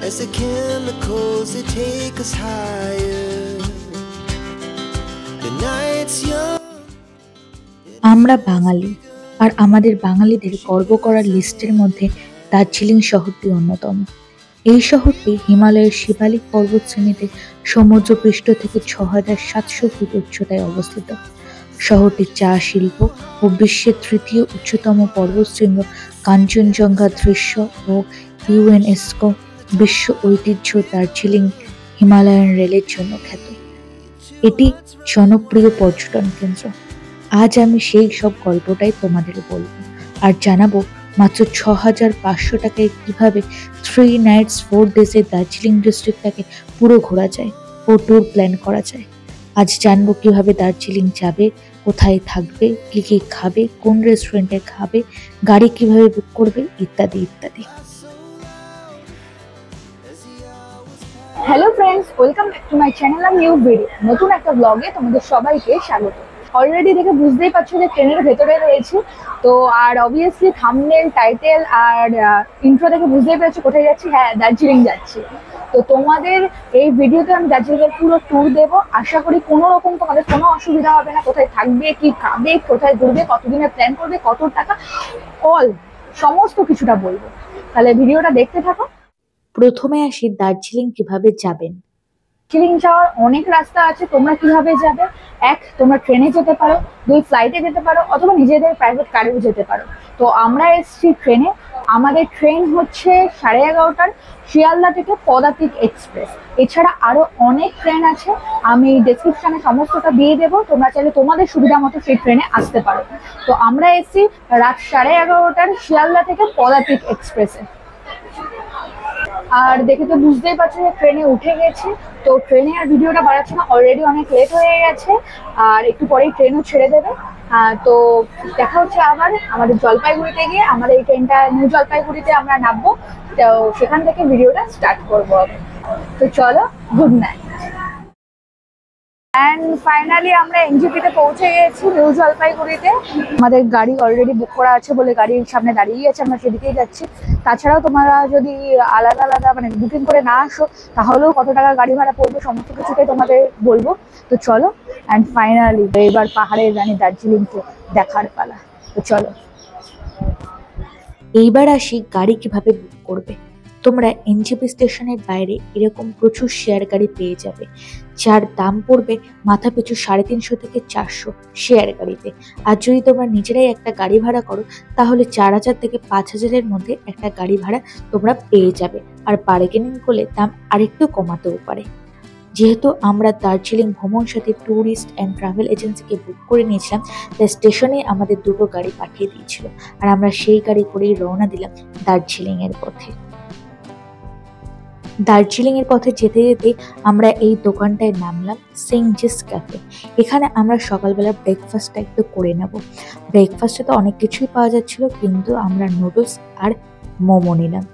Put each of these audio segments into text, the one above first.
as the chemicals that take us higher. The night's young. আমরা বাঙালি, আর আমাদের বাঙালিদের গর্ব করার লিস্টের মধ্যে দার্জিলিং শহরটি অন্যতম। এই শহরটি হিমালয়ের শিবালিক পর্বতশ্রেণীতে সমুদ্রপৃষ্ঠ থেকে ৬৭০০ ফুট উচ্চতায় অবস্থিত। শহরটি চা শিল্প ও বিশ্বের তৃতীয় উচ্চতম পর্বতশৃঙ্গ কাঞ্চনজঙ্ঘা দৃশ্য ও ইউনেস্কো বিশ্ব ঐতিহ্য দার্জিলিং হিমালয়ান রেলের জন্য খ্যাত। এটি জনপ্রিয় পর্যটন কেন্দ্র। আজ আমি সেই সব গল্পটাই তোমাদের বলবো আর জানাবো মাত্র ৬৫০০ টাকায় কিভাবে 3 nights 4 days দার্জিলিং ডিস্ট্রিক্টটাকে পুরো ঘোরা যায় ও ট্যুর প্ল্যান করা যায়। আজ জানবো কিভাবে দার্জিলিং যাবে, কোথায় থাকবে, কি কি খাবে, কোন রেস্টুরেন্টে খাবে, গাড়ি কিভাবে বুক করবে, ইত্যাদি ইত্যাদি। Hello friends, welcome back to my channel আর নিউ ভিডিও। নতুন একটা ব্লগে তোমাদের সবাইকে স্বাগত। অলরেডি দেখে বুঝতেই পারছো যে ট্রেনের ভেতরে রয়েছি তো, আর অবভিয়াসলি থাম্বনেল, টাইটেল আর ইন্ট্রো দেখে বুঝতেই পারছো কোথায় যাচ্ছি। হ্যাঁ, দার্জিলিং যাচ্ছি। তো তোমাদের এই ভিডিওতে আমি দার্জিলিংয়ের পুরো ট্যুর দেবো। আশা করি কোনো রকম তোমাদের কোনো অসুবিধা হবে না। কোথায় থাকবে, কি খাবে, কোথায় ঘুরবে, কতদিনের প্ল্যান করবে, কত টাকা, সমস্ত কিছুটা বলবো। তাহলে ভিডিওটা দেখতে থাকো। প্রথমে আসি দার্জিলিং কিভাবে যাবেন। দার্জিলিং যাওয়ার অনেক রাস্তা আছে। তোমরা কিভাবে যাবে? 1, তোমরা ট্রেনে যেতে পারো, 2 ফ্লাইটে যেতে পারো, অথবা নিজেদের প্রাইভেট কারেও যেতে পারো। তো আমরা এসছি ট্রেনে। আমাদের ট্রেন হচ্ছে 11:30টার শিয়ালদা থেকে পদাতিক এক্সপ্রেস। এছাড়া আরো অনেক ট্রেন আছে, আমি ডেসক্রিপশনে সমস্তটা দিয়ে দেবো। তোমরা চাইলে তোমাদের সুবিধা মতো সেই ট্রেনে আসতে পারো। তো আমরা এসছি রাত 11:30টার শিয়ালদা থেকে পদাতিক এক্সপ্রেসে। আর দেখে তো বুঝতেই পারছো যে ট্রেনে উঠে গেছি। তো ট্রেনে আর ভিডিওটা বাড়াচ্ছি না, অলরেডি অনেক লেট হয়ে গেছে আর একটু পরেই ট্রেনও ছেড়ে দেবে। তো দেখা হচ্ছে আবার আমাদের জলপাইগুড়িতে গিয়ে। আমাদের এই ট্রেনটা নিউ জলপাইগুড়িতে আমরা নামবো, তো সেখান থেকে ভিডিওটা স্টার্ট করবো। তো চলো, গুড নাইট। অ্যান্ড ফাইনালি আমরা এনজিপিতে পৌঁছে গেছি, নিউ জলপাইগুড়িতে। আমাদের গাড়ি অলরেডি বুক করা আছে বলে গাড়ির সামনে দাঁড়িয়ে আছে, আমরা সেদিকেই যাচ্ছি। তাছাড়াও তোমরা যদি আলাদা আলাদা মানে বুকিং করে না আসো তাহলেও কত টাকা গাড়ি ভাড়া পড়বে সমস্ত কিছুটাই তোমাদের বলবো। তো চলো, অ্যান্ড ফাইনালি এবার পাহাড়ের রানী দার্জিলিংকে দেখার পালা। তো চলো, এইবার আসি গাড়ি কিভাবে বুক করবে। তোমরা এনজিপি স্টেশনের বাইরে এরকম প্রচুর শেয়ার গাড়ি পেয়ে যাবে, যার দাম পড়বে মাথা পিছু 350 থেকে 400 শেয়ার গাড়িতে। আর যদি তোমরা নিজেরাই একটা গাড়ি ভাড়া করো তাহলে 4000 থেকে 5000-এর মধ্যে একটা গাড়ি ভাড়া তোমরা পেয়ে যাবে। আর বার্গেনিং করলে দাম আরেকটু কমাতেও পারে। যেহেতু আমরা দার্জিলিং ভ্রমণ সাথী ট্যুরিস্ট অ্যান্ড ট্রাভেল এজেন্সিকে বুক করে নিয়েছিলাম, তাই স্টেশনে আমাদের 2টো গাড়ি পাঠিয়ে দিয়েছিল আর আমরা সেই গাড়ি করেই রওনা দিলাম দার্জিলিংয়ের পথে। দার্জিলিংয়ের পথে যেতে যেতে আমরা এই দোকানটায় নামলাম, সেঞ্জিস ক্যাফে। এখানে আমরা সকালবেলা ব্রেকফাস্টটা একটু করে নেব। ব্রেকফাস্টে তো অনেক কিছুই পাওয়া যাচ্ছিল, কিন্তু আমরা নুডলস আর মোমো নিলাম।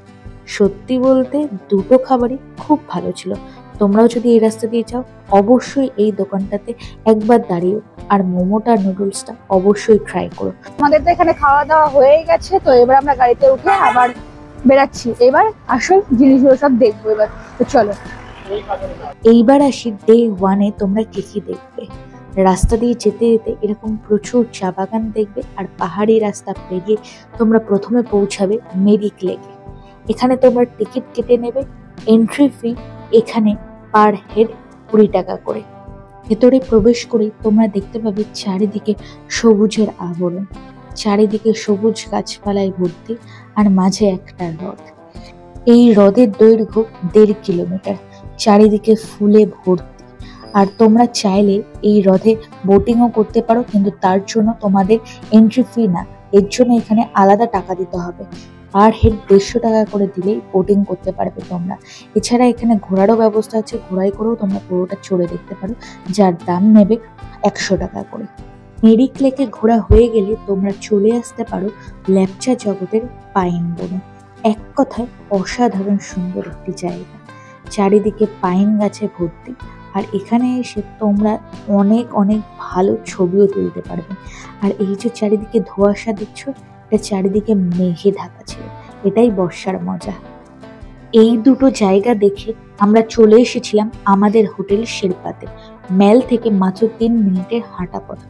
সত্যি বলতে 2টো খাবারই খুব ভালো ছিল। তোমরাও যদি এই রাস্তা দিয়ে যাও অবশ্যই এই দোকানটাতে একবার দাঁড়িয়ে আর মোমোটা নুডলসটা অবশ্যই ট্রাই করো। আমাদের তো এখানে খাওয়া দাওয়া হয়ে গেছে, তো এবার আমরা গাড়িতে উঠে আবার বেরাচ্ছি। এবার আসল জিনিসগুলো সব দেখবো এবার। তো চলো, এইবার আসি ডে 1-এ তোমরা কি কি দেখবে। রাস্তা দিয়ে যেতে যেতে এরকম প্রচুর চা বাগান দেখবে আর পাহাড়ি রাস্তা পেরিয়ে তোমরা প্রথমে পৌঁছাবে মেরিক লেকে। এখানে তোমরা টিকিট কেটে নেবে। এন্ট্রি ফি এখানে পার হেড 20 টাকা করে। ভেতরে প্রবেশ করে তোমরা দেখতে পাবে চারিদিকে সবুজের আবরণ, চারিদিকে সবুজ গাছপালায় ভর্তি আর মাঝে একটা হ্রদ। এই হ্রদের দৈর্ঘ্য 1.5 কিলোমিটার, চারিদিকে ফুলে ভর্তি। আর তোমরা চাইলে এই হ্রদে বোটিংও করতে পারো, কিন্তু তার জন্য তোমাদের এন্ট্রি ফি না, এর জন্য এখানে আলাদা টাকা দিতে হবে। পার হেড 150 টাকা করে দিলেই বোটিং করতে পারবে তোমরা। এছাড়া এখানে ঘোরারও ব্যবস্থা আছে, ঘোড়ায় করেও তোমরা পুরোটা চড়ে দেখতে পারো, যার দাম নেবে 100 টাকা করে। মেরিক লেকে ঘোরা হয়ে গেলে তোমরা চলে আসতে পারো লেপচা জগতের পাইন বনে। এক কথায় অসাধারণ সুন্দর একটি জায়গা, চারিদিকে পাইন গাছে ভর্তি। আর এখানে এসে তোমরা অনেক অনেক ভালো ছবিও তুলতে পারবে। আর এই যে চারিদিকে ধোঁয়াশা দেখছো, এটা চারিদিকে মেঘে ঢাকা ছিল, এটাই বর্ষার মজা। এই দুটো জায়গা দেখে আমরা চলে এসেছিলাম আমাদের হোটেল শেরপাতে। ম্যাল থেকে মাত্র 3 মিনিটের হাঁটা পথ।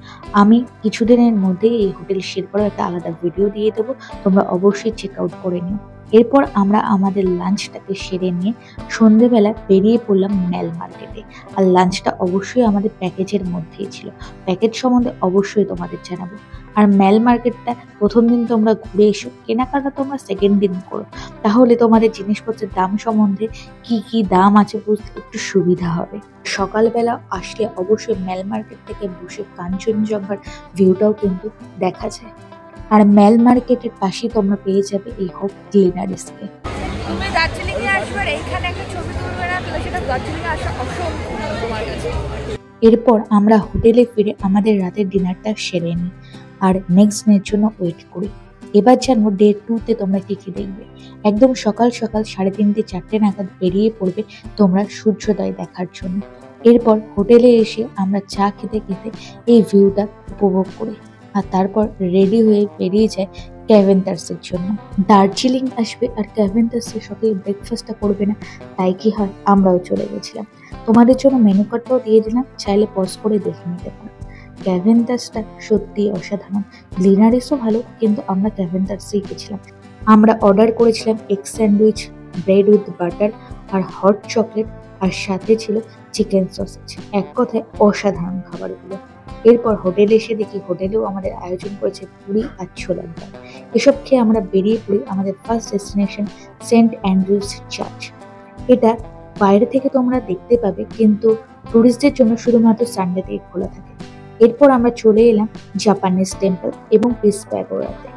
আমি কিছুদিনের মধ্যে এই হোটেল শেরপার একটা আলাদা ভিডিও দিয়ে দেবো, তোমরা অবশ্যই চেক আউট করে নিও। এরপর আমরা আমাদের লাঞ্চটাকে সেরে নিয়ে সন্ধেবেলা বেরিয়ে পড়লাম ম্যাল মার্কেটে। আর লাঞ্চটা অবশ্যই আমাদের প্যাকেজের মধ্যেই ছিল। প্যাকেজ সম্বন্ধে অবশ্যই তোমাদের জানাবো। আর ম্যাল মার্কেটটা প্রথম দিন তোমরা ঘুরে এসো, কেনাকাটা তোমরা সেকেন্ড দিন করো, তাহলে তোমাদের জিনিসপত্রের দাম সম্বন্ধে কি কি দাম আছে বুঝতে একটু সুবিধা হবে। সকালবেলা আসলে অবশ্যই ম্যাল মার্কেট থেকে বসে কাঞ্চনজঙ্ঘার ভিউটাও কিন্তু দেখা যায়। আর ম্যাল মার্কেটের পাশে তোমরা পেয়ে যাবে এই হোপ গ্লিনারিসকে। তুমি দার্জিলিং এ আসবে এইখানে একটা ছবি তুলবে না, তাহলে সেটা দার্জিলিং এ আসা অসম্ভব তোমার কাছে। এরপর আমরা হোটেলে ফিরে আমাদের রাতের ডিনারটা সেরে নিই আর নেক্সট দিনের জন্য ওয়েট করি। এবার জানবো ডে 2-তে তোমরা কি কি দেখবে। একদম সকাল সকাল 3:30-4টে নাগাদ বেরিয়ে পড়বে তোমরা সূর্যোদয় দেখার জন্য। এরপর হোটেলে এসে আমরা চা খেতে খেতে এই ভিউটা উপভোগ করি আর তারপর রেডি হয়ে বেরিয়ে যায় ক্যাভেন্টার্সের জন্য। দার্জিলিং আসবে আর ক্যাভেন্টার্সের সকালে ব্রেকফাস্টটা করবে না, তাই কি হয়, আমরাও চলে গেছিলাম। তোমাদের জন্য মেনু কার্ডটাও দিয়ে দিলাম, চাইলে পজ করে দেখে নিতে পারো। ক্যাভেন্টার্সটা সত্যি অসাধারণ। গ্লিনারিসও ভালো, কিন্তু আমরা ক্যাভেন্টার্সেই গেছিলাম। আমরা অর্ডার করেছিলাম egg sandwich, bread with butter আর হট চকলেট, আর সাথে ছিল চিকেন সসেজ। এক কথায় অসাধারণ খাবারগুলো। এরপর হোটেলে এসে দেখি হোটেলেও আমাদের আয়োজন করেছে পুরি আর ছোলার ডাল। এসব খেয়ে আমরা বেরিয়ে পড়ি আমাদের first destination saint Andrew's church. এটা বাইরে থেকে তোমরা দেখতে পাবে, কিন্তু টুরিস্টদের জন্য শুধুমাত্র সানডেতেই খোলা থাকে। এরপর আমরা চলে এলাম জাপানিজ টেম্পল এবং পিস প্যাগোডাতে।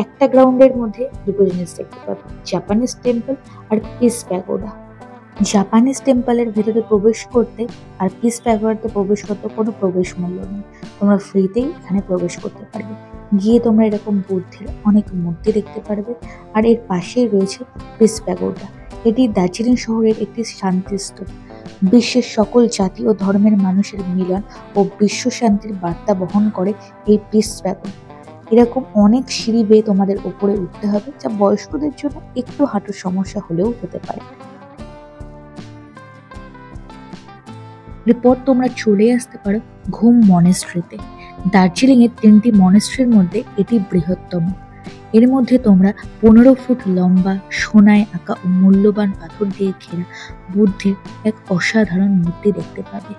একটা গ্রাউন্ডের মধ্যে দুটো জিনিস দেখতে পাবে, জাপানিজ টেম্পল আর পিস প্যাগোডা। জাপানিজ টেম্পলের ভেতরে প্রবেশ করতে আর পিস প্যাগোডাতে প্রবেশ করতে কোনো প্রবেশ মূল্য নেই, তোমরা ফ্রিতেই এখানে প্রবেশ করতে পারবে। গিয়ে তোমরা এরকম বুদ্ধের অনেক মূর্তি দেখতে পারবে। আর এর পাশেই রয়েছে পিস প্যাগোডা। এটি দার্জিলিং শহরের একটি শান্তিস্তূপ। বিশ্বের সকল জাতি ও ধর্মের মানুষের মিলন ও বিশ্ব শান্তির বার্তা বহন করে এই পিস প্যাগোডা। এরকম অনেক সিঁড়ি বেয়ে তোমাদের উপরে উঠতে হবে, যা বয়স্কদের জন্য একটু হাঁটুর সমস্যা হলেও হতে পারে। এরপর তোমরা চলে আসতে পারো ঘুম মনেস্ট্রিতে। দার্জিলিং এর 3টি মনেস্ট্রির মধ্যে এটি বৃহত্তম। এর মধ্যে তোমরা 15 ফুট লম্বা সোনায় আঁকা ও মূল্যবান পাথর দিয়ে ঘেরা বুদ্ধের এক অসাধারণ মূর্তি দেখতে পাবে।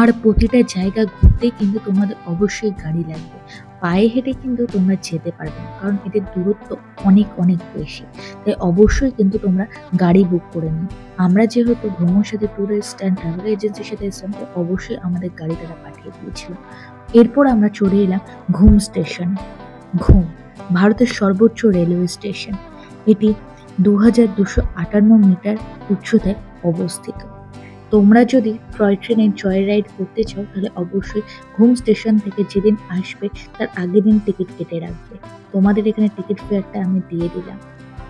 আর প্রতিটা জায়গা ঘুরতে কিন্তু তোমাদের অবশ্যই গাড়ি লাগবে, পায়ে হেঁটে কিন্তু তোমরা যেতে পারবে না, কারণ এদের দূরত্ব অনেক অনেক বেশি। তাই অবশ্যই কিন্তু তোমরা গাড়ি বুক করে নিও। আমরা যেহেতু ভ্রমণ সাথে ট্যুরিস্ট অ্যান্ড ট্রাভেল এজেন্সির সাথে এসেছিলাম, তাই অবশ্যই আমাদের গাড়ি তারা পাঠিয়ে দিয়েছিল। এরপর আমরা চলে এলাম ঘুম স্টেশনে। ঘুম ভারতের সর্বোচ্চ রেলওয়ে স্টেশন। এটি 2258 মিটার উচ্চতায় অবস্থিত। তোমরা যদি টয় ট্রেনে জয় রাইড করতে চাও, তাহলে অবশ্যই ঘুম স্টেশন থেকে যেদিন আসবে তার আগের দিন টিকিট কেটে রাখবে। তোমাদের এখানে টিকিট ফেয়ারটা আমি দিয়ে দিলাম।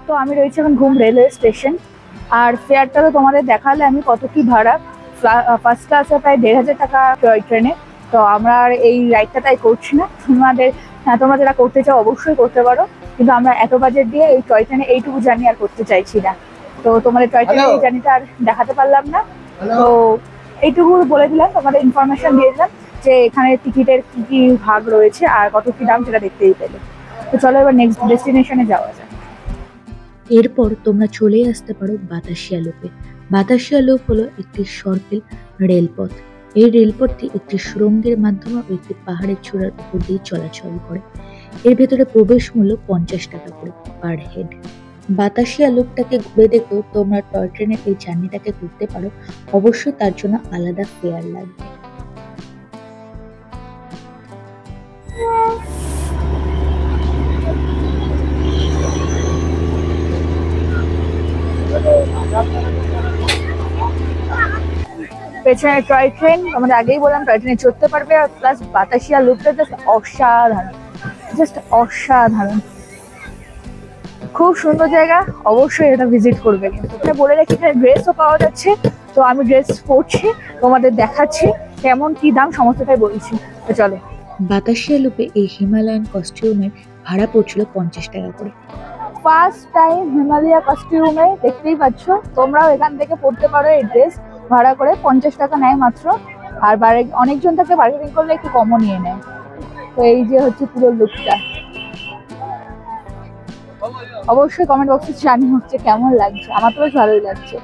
তো আমি রয়েছি এখন ঘুম রেলওয়ে স্টেশন, আর ফেয়ারটা তো তোমাদের দেখালে আমি কত কি ভাড়া। ফার্স্ট ক্লাসে প্রায় 1500 টাকা টয় ট্রেনে। তো আমরা আর এই রাইডটা তাই করছি না। তোমরা যারা করতে চাও অবশ্যই করতে পারো, কিন্তু আমরা এত বাজেট দিয়ে এই টয় ট্রেনে এইটুকু জার্নি আর করতে চাইছি না। তো তোমাদের টয় ট্রেনে এই জার্নিটা আর দেখাতে পারলাম না। তো এইটুকু বলে দিলাম, তোমাদের ইনফরমেশন দিয়ে দিলাম যে এখানে টিকিটের কি কি ভাগ রয়েছে আর কত কি দাম, সেটা দেখতেই পেলে। তো চলো এবার নেক্সট ডেস্টিনেশনে যাওয়া যায়। এরপর তোমরা চলে আসতে পারো বাতাসিয়া লুপে। বাতাসিয়া লুপ হলো একটি সর্কেল রেলপথ। এই রেলপথটি একটি সুড়ঙ্গের মাধ্যমে একটি পাহাড়ের চূড়ার উপর দিয়ে চলাচল করে। এর ভেতরে প্রবেশ মূল্য 50 টাকা করে পার হেড। বাতাসিয়া লুপটাকে ঘুরে দেখো তোমরা টয় ট্রেনের এই জার্নিটাকে করতে পারো, অবশ্যই তার জন্য আলাদা ফেয়ার লাগবে। পেছনে টয় ট্রেন, আমাদের আগেই বললাম টয় ট্রেনে চড়তে পারবে, আর প্লাস বাতাসিয়া লুপটা জাস্ট অসাধারণ, জাস্ট অসাধারণ, খুব সুন্দর জায়গা। অবশ্যই এটা ভিজিট করবে। কিন্তু বলে রাখি এখানে ড্রেসও পাওয়া যাচ্ছে, তো আমি ড্রেস পরছি, তোমাদের দেখাচ্ছি কেমন কি দাম সমস্তটাই বলছি। তো চলো। বাতাসিয়া লুপে এই হিমালয়ান কস্টিউমের ভাড়া পড়ছিল 50 টাকা করে। ফার্স্ট টাইম হিমালয়া কস্টিউমে, দেখতেই পাচ্ছ। তোমরাও এখান থেকে পড়তে পারো এই ড্রেস ভাড়া করে, 50 টাকা নেয় মাত্র। আর অনেকজন থেকে বার্গেনিং করলে একটু কমও নিয়ে নেয়। তো এই যে হচ্ছে পুরো লুকটা। অবশ্যই কমেন্ট বক্সে জানি হচ্ছে কেমন লাগছে, আমার তো বেশ ভালোই লাগছে।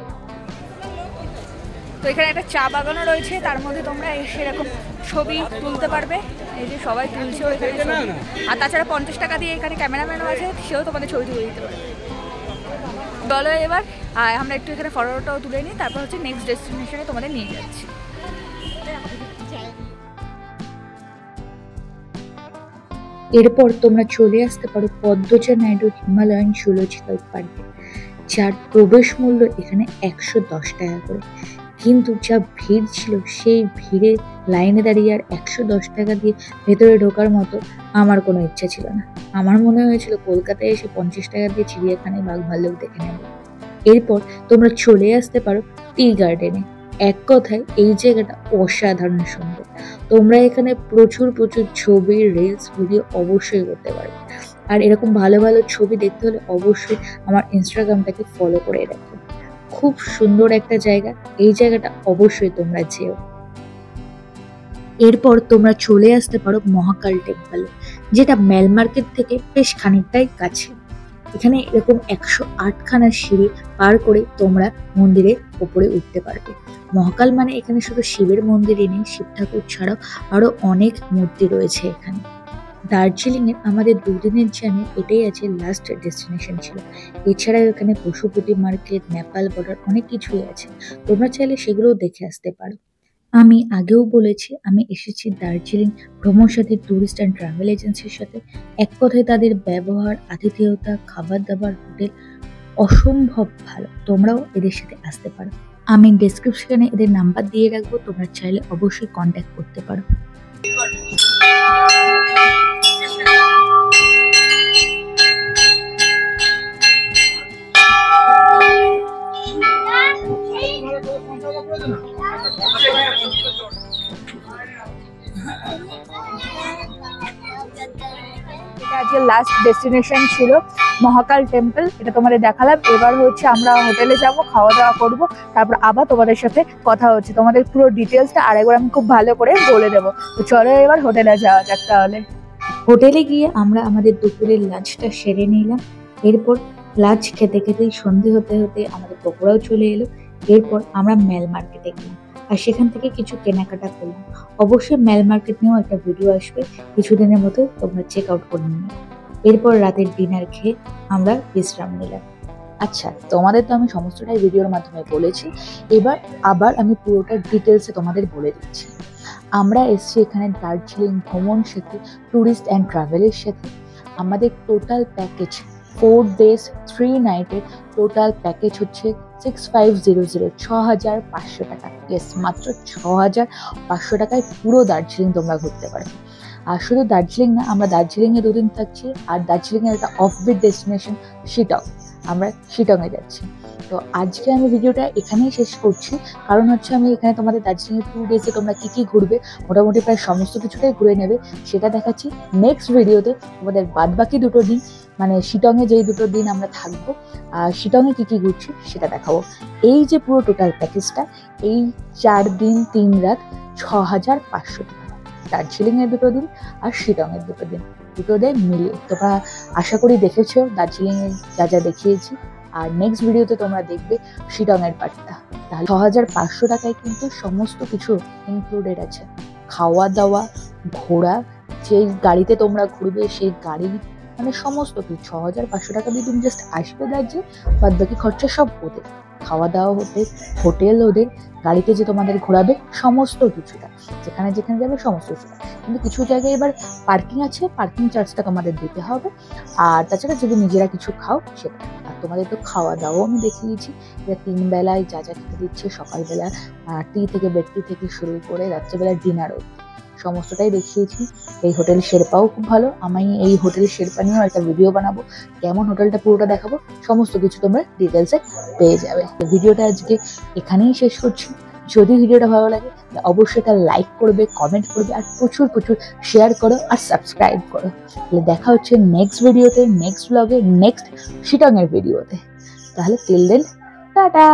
তো এখানে একটা চা বাগানও রয়েছে, তার মধ্যে তোমরা সেরকম ছবি তুলতে পারবে। এই যে সবাই তুলছেও এখানে ছবি। আর তাছাড়া 50 টাকা দিয়ে এখানে ক্যামেরাম্যানও আছে, সেও তোমাদের ছবি তুলে দিতে পারবে। চলো এবার আমরা একটু এখানে ফটোটাও তুলে নিই, তারপর হচ্ছে নেক্সট ডেস্টিনেশনে তোমাদের নিয়ে যাচ্ছি। এরপর তোমরা চলে আসতে পারো পদ্মজা নাইডু হিমালয়ান জুলজিক্যাল পার্কে, যার প্রবেশ মূল্য এখানে 110 টাকা করে। কিন্তু যা ভিড় ছিল, সেই ভিড়ে লাইনে দাঁড়িয়ে আর 110 টাকা দিয়ে ভেতরে ঢোকার মতো আমার কোনো ইচ্ছা ছিল না। আমার মনে হয়েছিল কলকাতায় এসে 50 টাকা দিয়ে চিড়িয়াখানায় বাঘ ভাল্লুক দেখে নেব। এরপর তোমরা চলে আসতে পারো টি গার্ডেনে। এক কথায় এই জায়গাটা অসাধারণ সুন্দর। তোমরা এখানে প্রচুর ছবি, রিলস, ভিডিও অবশ্যই করতে পারবে। আর এরকম ভালো ভালো ছবি দেখতে হলে অবশ্যই আমার ইনস্টাগ্রামটাকে ফলো করে রাখো। খুব সুন্দর একটা জায়গা, এই জায়গাটা অবশ্যই তোমরা যেও। এরপর তোমরা চলে আসতে পারো মহাকাল টেম্পল, যেটা মেল মার্কেট থেকে বেশ খানিকটাই কাছে। এখানে এরকম 108খানা সিঁড়ি পার করে তোমরা মন্দিরের ওপরে উঠতে পারবে। মহাকাল মানে এখানে শুধু শিবের মন্দিরই নেই, শিব ঠাকুর ছাড়াও আরো অনেক মূর্তি রয়েছে এখানে। দার্জিলিং এর আমাদের দুদিনের জার্নি এটাই আছে লাস্ট ডেস্টিনেশন ছিল। এছাড়াও এখানে পশুপতি মার্কেট, নেপাল বর্ডার অনেক কিছুই আছে, তোমরা চাইলে সেগুলোও দেখে আসতে পারো। আমি আগেও বলেছি, আমি এসেছি দার্জিলিং ভ্রমণসাথী ট্যুরিস্ট অ্যান্ড ট্রাভেল এজেন্সির সাথে। এক কথায় তাদের ব্যবহার, আতিথেয়তা, খাবার দাবার, হোটেল অসম্ভব ভালো। তোমরাও এদের সাথে আসতে পারো। আমি ডেসক্রিপশনে এদের নাম্বার দিয়ে রাখবো, তোমরা চাইলে অবশ্যই কন্ট্যাক্ট করতে পারো। আজকে লাস্ট ডেস্টিনেশন ছিল মহাকাল টেম্পল, এটা তোমাদের দেখালাম। এবার হচ্ছে আমরা হোটেলে যাব, খাওয়া দাওয়া করব, তারপর আবার তোমাদের সাথে কথা হচ্ছে। তোমাদের পুরো ডিটেলসটা আরেকবার আমি খুব ভালো করে বলে দেবো। তো চলো এবার হোটেলে যাওয়া যাক তাহলে। হোটেলে গিয়ে আমরা আমাদের দুপুরের লাঞ্চটা সেরে নিলাম। এরপর লাঞ্চ খেতে খেতেই সন্ধে হতে হতে আমাদের পকোড়াও চলে এলো। এরপর আমরা মেল মার্কেটে গেলাম আর সেখান থেকে কিছু কেনাকাটা করলাম। অবশ্যই মেল মার্কেট নিয়েও একটা ভিডিও আসবে কিছুদিনের মধ্যে, তোমরা চেক আউট করে নিও। এরপর রাতের ডিনার খেয়ে আমরা বিশ্রাম নিলাম। আচ্ছা, তোমাদের তো আমি সমস্তটাই ভিডিওর মাধ্যমে বলেছি, এবার আবার আমি পুরোটা ডিটেলসে তোমাদের বলে দিচ্ছি। আমরা এসেছি এখানে দার্জিলিং ভ্রমণ সাথী ট্যুরিস্ট অ্যান্ড ট্রাভেলের সাথে। আমাদের total package 4 days 3 nights total package হচ্ছে 6500, 6500 টাকা। ইয়েস, মাত্র 6500 টাকায় পুরো দার্জিলিং তোমরা ঘুরতে পারবে। আর শুধু দার্জিলিং না, আমরা দার্জিলিংয়ে 2 দিন থাকছি, আর দার্জিলিংয়ের একটা অফবিট ডেস্টিনেশন শিটং, আমরা শিটংয়ে যাচ্ছি। তো আজকে আমি ভিডিওটা এখানেই শেষ করছি, কারণ হচ্ছে আমি এখানে তোমাদের দার্জিলিংয়ের 2 days তোমরা কি কি ঘুরবে মোটামুটি প্রায় সমস্ত কিছুটাই ঘুরে নেবে, সেটা দেখাচ্ছি নেক্সট ভিডিওতে। তোমাদের বাদবাকি 2 দিন মানে শিটংয়ে যেই 2 দিন আমরা থাকবো আর শিটংয়ে কি কি ঘুরছি সেটা দেখাবো। এই যে পুরো টোটাল প্যাকেজটা, এই 4 দিন 3 রাত 6500 টাকা, দার্জিলিংয়ের 2 দিন আর শিটংয়ের 2 দিন, 2 দিন মিলিয়ে। তোমরা আশা করি দেখেছো দার্জিলিংয়ে যা যা দেখিয়েছি, আর নেক্সট ভিডিওতে তোমরা দেখবে শিটংয়ের পার্টটা। তাহলে 6500 টাকায় কিন্তু সমস্ত কিছু ইনক্লুডেড আছে, খাওয়া দাওয়া, ঘোরা, যেই গাড়িতে তোমরা ঘুরবে সেই গাড়ি, মানে সমস্ত কিছু। 6500 টাকা দিয়ে তুমি জাস্ট আসবে দার্জিলিং, বাদ বাকি খরচা সব ওদের, খাওয়া দাওয়া ওদের, হোটেল ওদের, গাড়িতে যে তোমাদের ঘোরাবে সমস্ত কিছুটা, যেখানে যেখানে যাবে সমস্ত কিছুটা। কিন্তু কিছু জায়গায় এবার পার্কিং আছে, পার্কিং চার্জটা তোমাদের দিতে হবে। আর তাছাড়া যদি নিজেরা কিছু খাও সেটা। আর তোমাদের তো খাওয়া দাওয়াও আমি দেখিয়েছি, এটা 3 বেলায় যা যা খেতে দিচ্ছে, সকালবেলা টি থেকে বেড টি থেকে শুরু করে রাত্রেবেলা ডিনার অবধি সমস্তটাই দেখিয়েছি। এই হোটেল শেরপাও খুব ভালো, আমি এই হোটেল শেরপা নিয়েও একটা ভিডিও বানাবো, কেমন হোটেলটা পুরোটা দেখাবো, সমস্ত কিছু তোমরা ডিটেলসে পেয়ে যাবে। ভিডিওটা আজকে এখানেই শেষ করছি। যদি ভিডিওটা ভালো লাগে তাহলে অবশ্যই এটা লাইক করবে, কমেন্ট করবে আর প্রচুর প্রচুর শেয়ার করো আর সাবস্ক্রাইব করো। তাহলে দেখা হচ্ছে নেক্সট ভিডিওতে, নেক্সট ব্লগে, নেক্সট শিটংয়ের ভিডিওতে। তাহলে টিল দেন টাটা।